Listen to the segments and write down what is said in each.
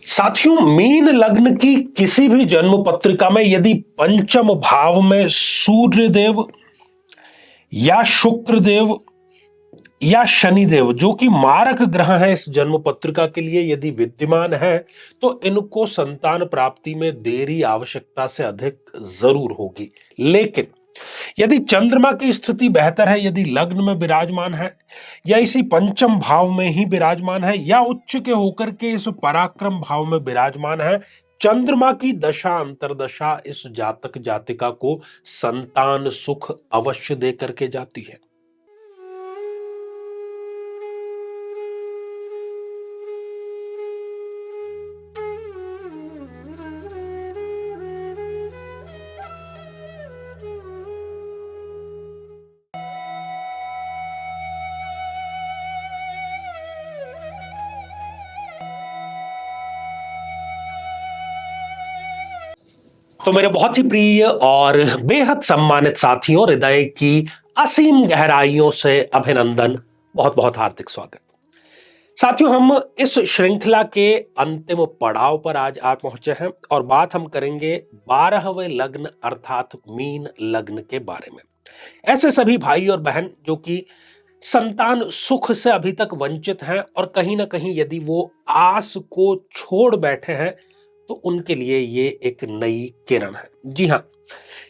साथियों, मीन लग्न की किसी भी जन्म पत्रिका में यदि पंचम भाव में सूर्य देव या शुक्र देव या शनिदेव जो कि मारक ग्रह है इस जन्म पत्रिका के लिए यदि विद्यमान है तो इनको संतान प्राप्ति में देरी आवश्यकता से अधिक जरूर होगी। लेकिन यदि चंद्रमा की स्थिति बेहतर है, यदि लग्न में विराजमान है या इसी पंचम भाव में ही विराजमान है या उच्च के होकर के इस पराक्रम भाव में विराजमान है, चंद्रमा की दशा अंतरदशा इस जातक जातिका को संतान सुख अवश्य दे करके जाती है। तो मेरे बहुत ही प्रिय और बेहद सम्मानित साथियों, हृदय की असीम गहराइयों से अभिनंदन, बहुत बहुत हार्दिक स्वागत। साथियों, हम इस श्रृंखला के अंतिम पड़ाव पर आज पहुंचे हैं और बात हम करेंगे 12वें लग्न अर्थात मीन लग्न के बारे में। ऐसे सभी भाई और बहन जो कि संतान सुख से अभी तक वंचित हैं और कहीं ना कहीं यदि वो आस को छोड़ बैठे हैं तो उनके लिए ये एक नई किरण है। जी हां,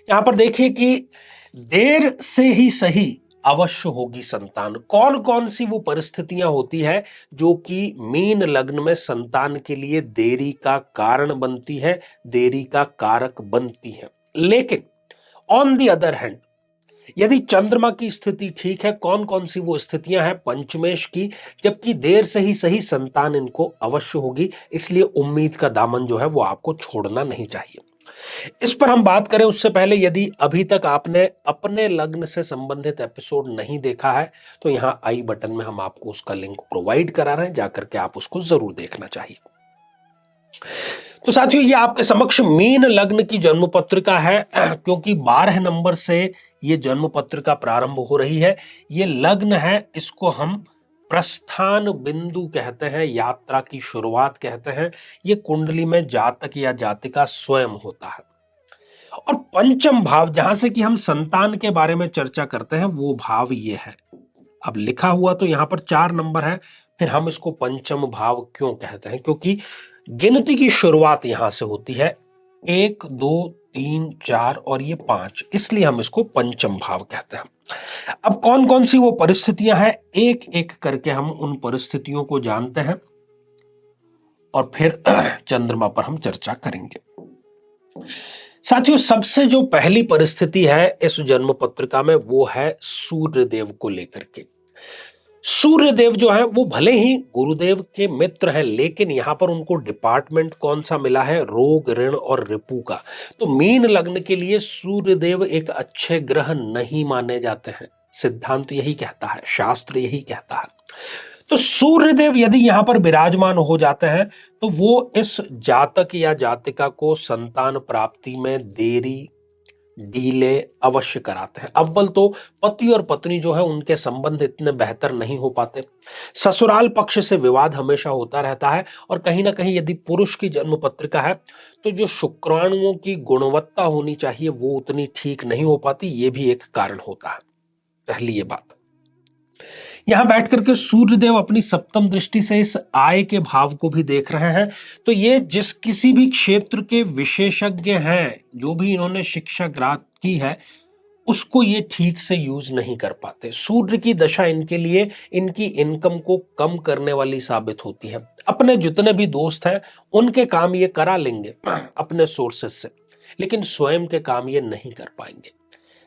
यहां पर देखिए कि देर से ही सही अवश्य होगी संतान। कौन कौन सी वो परिस्थितियां होती है जो कि मीन लग्न में संतान के लिए देरी का कारण बनती है, देरी का कारक बनती है। लेकिन ऑन द अदर हैंड यदि चंद्रमा की स्थिति ठीक है, कौन कौन सी वो स्थितियां हैं पंचमेश की, जबकि देर से ही सही संतान इनको अवश्य होगी। इसलिए उम्मीद का दामन जो है वो आपको छोड़ना नहीं चाहिए। इस पर हम बात करें उससे पहले यदि अभी तक आपने अपने लग्न से संबंधित एपिसोड नहीं देखा है तो यहां आई बटन में हम आपको उसका लिंक प्रोवाइड करा रहे हैं, जाकर के आप उसको जरूर देखना चाहिए। तो साथियों, ये आपके समक्ष मीन लग्न की जन्म पत्रिका है क्योंकि 12 नंबर से ये जन्म पत्रिका प्रारंभ हो रही है। ये लग्न है, इसको हम प्रस्थान बिंदु कहते हैं, यात्रा की शुरुआत कहते हैं। ये कुंडली में जातक या जातिका स्वयं होता है। और पंचम भाव जहां से कि हम संतान के बारे में चर्चा करते हैं वो भाव ये है। अब लिखा हुआ तो यहां पर 4 नंबर है, फिर हम इसको पंचम भाव क्यों कहते हैं? क्योंकि गिनती की शुरुआत यहां से होती है, 1 2 3 4 और ये 5, इसलिए हम इसको पंचम भाव कहते हैं। अब कौन कौन सी वो परिस्थितियां हैं, एक एक करके हम उन परिस्थितियों को जानते हैं और फिर चंद्रमा पर हम चर्चा करेंगे। साथियों, सबसे जो पहली परिस्थिति है इस जन्म पत्रिका में वो है सूर्य देव को लेकर के। सूर्य देव जो है वो भले ही गुरुदेव के मित्र हैं, लेकिन यहां पर उनको डिपार्टमेंट कौन सा मिला है? रोग, ऋण और रिपु का। तो मीन लग्न के लिए सूर्य देव एक अच्छे ग्रह नहीं माने जाते हैं। सिद्धांत यही कहता है, शास्त्र यही कहता है। तो सूर्य देव यदि यहां पर विराजमान हो जाते हैं तो वो इस जातक या जातिका को संतान प्राप्ति में देरी, डीले अवश्य कराते हैं। अव्वल तो पति और पत्नी जो है उनके संबंध इतने बेहतर नहीं हो पाते, ससुराल पक्ष से विवाद हमेशा होता रहता है और कहीं ना कहीं यदि पुरुष की जन्म पत्रिका है तो जो शुक्राणुओं की गुणवत्ता होनी चाहिए वो उतनी ठीक नहीं हो पाती, ये भी एक कारण होता है। पहली ये बात। यहां बैठ करके सूर्यदेव अपनी सप्तम दृष्टि से इस आय के भाव को भी देख रहे हैं। तो ये जिस किसी भी क्षेत्र के विशेषज्ञ हैं, जो भी इन्होंने शिक्षा ग्राह्य की है, उसको ये ठीक से यूज नहीं कर पाते। सूर्य की दशा इनके लिए इनकी इनकम को कम करने वाली साबित होती है। अपने जितने भी दोस्त हैं उनके काम ये करा लेंगे अपने सोर्सेस से, लेकिन स्वयं के काम ये नहीं कर पाएंगे।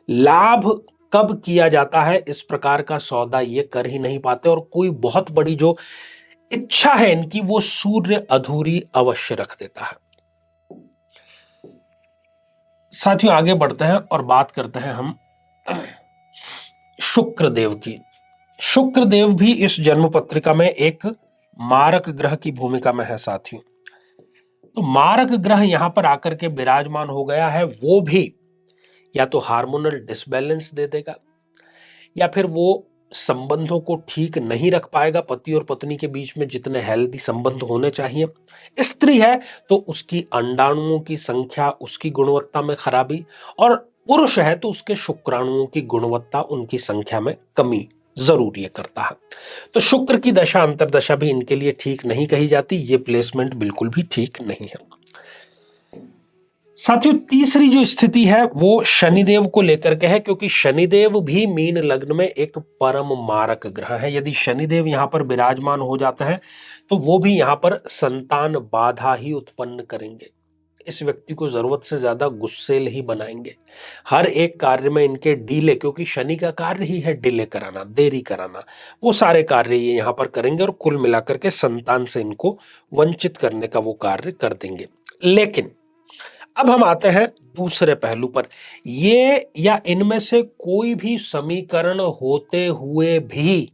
लाभ कब किया जाता है इस प्रकार का सौदा ये कर ही नहीं पाते और कोई बहुत बड़ी जो इच्छा है इनकी वो सूर्य अधूरी अवश्य रख देता है। साथियों, आगे बढ़ते हैं और बात करते हैं हम शुक्र देव की। शुक्र देव भी इस जन्म पत्रिका में एक मारक ग्रह की भूमिका में है साथियों। तो मारक ग्रह यहां पर आकर के विराजमान हो गया है, वो भी या तो हार्मोनल डिसबैलेंस दे देगा या फिर वो संबंधों को ठीक नहीं रख पाएगा, पति और पत्नी के बीच में जितने हेल्दी संबंध होने चाहिए। स्त्री है तो उसकी अंडाणुओं की संख्या, उसकी गुणवत्ता में खराबी, और पुरुष है तो उसके शुक्राणुओं की गुणवत्ता, उनकी संख्या में कमी जरूर ये करता है। तो शुक्र की दशा, अंतरदशा भी इनके लिए ठीक नहीं कही जाती, ये प्लेसमेंट बिल्कुल भी ठीक नहीं है। साथियों, तीसरी जो स्थिति है वो शनिदेव को लेकर के है, क्योंकि शनिदेव भी मीन लग्न में एक परम मारक ग्रह है। यदि शनिदेव यहां पर विराजमान हो जाते हैं तो वो भी यहां पर संतान बाधा ही उत्पन्न करेंगे। इस व्यक्ति को जरूरत से ज्यादा गुस्सेल ही बनाएंगे। हर एक कार्य में इनके डीले, क्योंकि शनि का कार्य ही है डिले कराना, देरी कराना, वो सारे कार्य ये यहां पर करेंगे और कुल मिलाकर के संतान से इनको वंचित करने का वो कार्य कर देंगे। लेकिन अब हम आते हैं दूसरे पहलू पर। ये या इनमें से कोई भी समीकरण होते हुए भी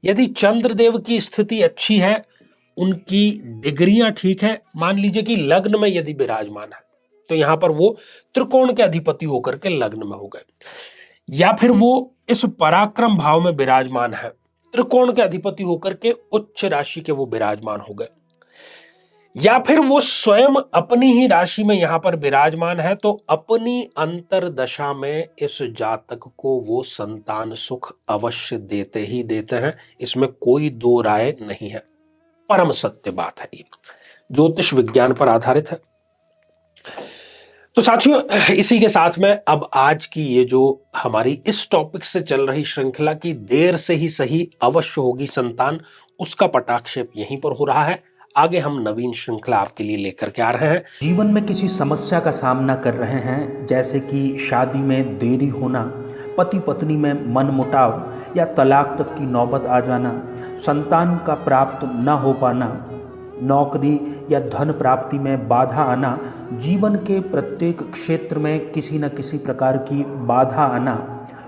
यदि चंद्रदेव की स्थिति अच्छी है, उनकी डिग्रियां ठीक है, मान लीजिए कि लग्न में यदि विराजमान है तो यहां पर वो त्रिकोण के अधिपति होकर के लग्न में हो गए, या फिर वो इस पराक्रम भाव में विराजमान है, त्रिकोण के अधिपति होकर के उच्च राशि के वो विराजमान हो गए, या फिर वो स्वयं अपनी ही राशि में यहां पर विराजमान है, तो अपनी अंतरदशा में इस जातक को वो संतान सुख अवश्य देते ही देते हैं। इसमें कोई दो राय नहीं है, परम सत्य बात है, ये ज्योतिष विज्ञान पर आधारित है। तो साथियों, इसी के साथ में अब आज की ये जो हमारी इस टॉपिक से चल रही श्रृंखला की देर से ही सही अवश्य होगी संतान, उसका पटाक्षेप यहीं पर हो रहा है। आगे हम नवीन श्रृंखला आपके लिए लेकर के आ रहे हैं। जीवन में किसी समस्या का सामना कर रहे हैं, जैसे कि शादी में देरी होना, पति पत्नी में मनमुटाव या तलाक तक की नौबत आ जाना, संतान का प्राप्त न हो पाना, नौकरी या धन प्राप्ति में बाधा आना, जीवन के प्रत्येक क्षेत्र में किसी न किसी प्रकार की बाधा आना,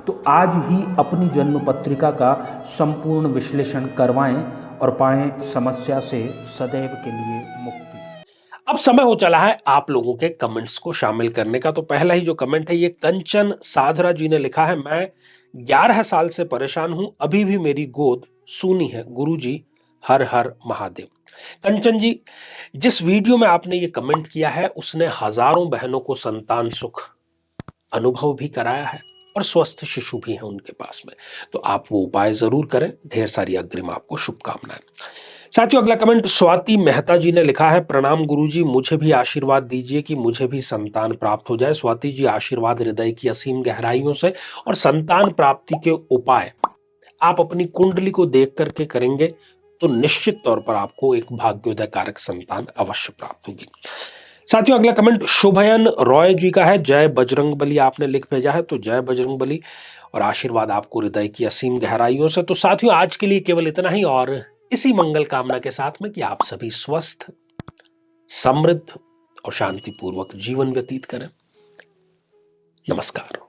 तो आज ही अपनी जन्म पत्रिका का संपूर्ण विश्लेषण करवाएं और पाएं समस्या से सदैव के लिए मुक्ति। अब समय हो चला है आप लोगों के कमेंट्स को शामिल करने का। तो पहला ही जो कमेंट है ये कंचन साधरा जी ने लिखा है, मैं 11 साल से परेशान हूं, अभी भी मेरी गोद सूनी है, गुरुजी हर हर महादेव। कंचन जी, जिस वीडियो में आपने ये कमेंट किया है उसने हजारों बहनों को संतान सुख अनुभव भी कराया है और स्वस्थ शिशु भी हैं उनके पास में, तो आप वो उपाय जरूर करें। ढेर सारी अग्रिम आपको शुभकामनाएं। साथियों, अगला कमेंट स्वाति मेहता जी ने लिखा है, प्रणाम गुरुजी, मुझे भी आशीर्वाद दीजिए कि मुझे भी संतान प्राप्त हो जाए। स्वाति जी, आशीर्वाद हृदय की असीम गहराइयों से, और संतान प्राप्ति के उपाय आप अपनी कुंडली को देख करके करेंगे तो निश्चित तौर पर आपको एक भाग्योदय कारक संतान अवश्य प्राप्त होगी। साथियों, अगला कमेंट शुभयन रॉय जी का है, जय बजरंगबली आपने लिख भेजा है, तो जय बजरंगबली और आशीर्वाद आपको हृदय की असीम गहराइयों से। तो साथियों, आज के लिए केवल इतना ही, और इसी मंगल कामना के साथ में कि आप सभी स्वस्थ, समृद्ध और शांतिपूर्वक जीवन व्यतीत करें। नमस्कार।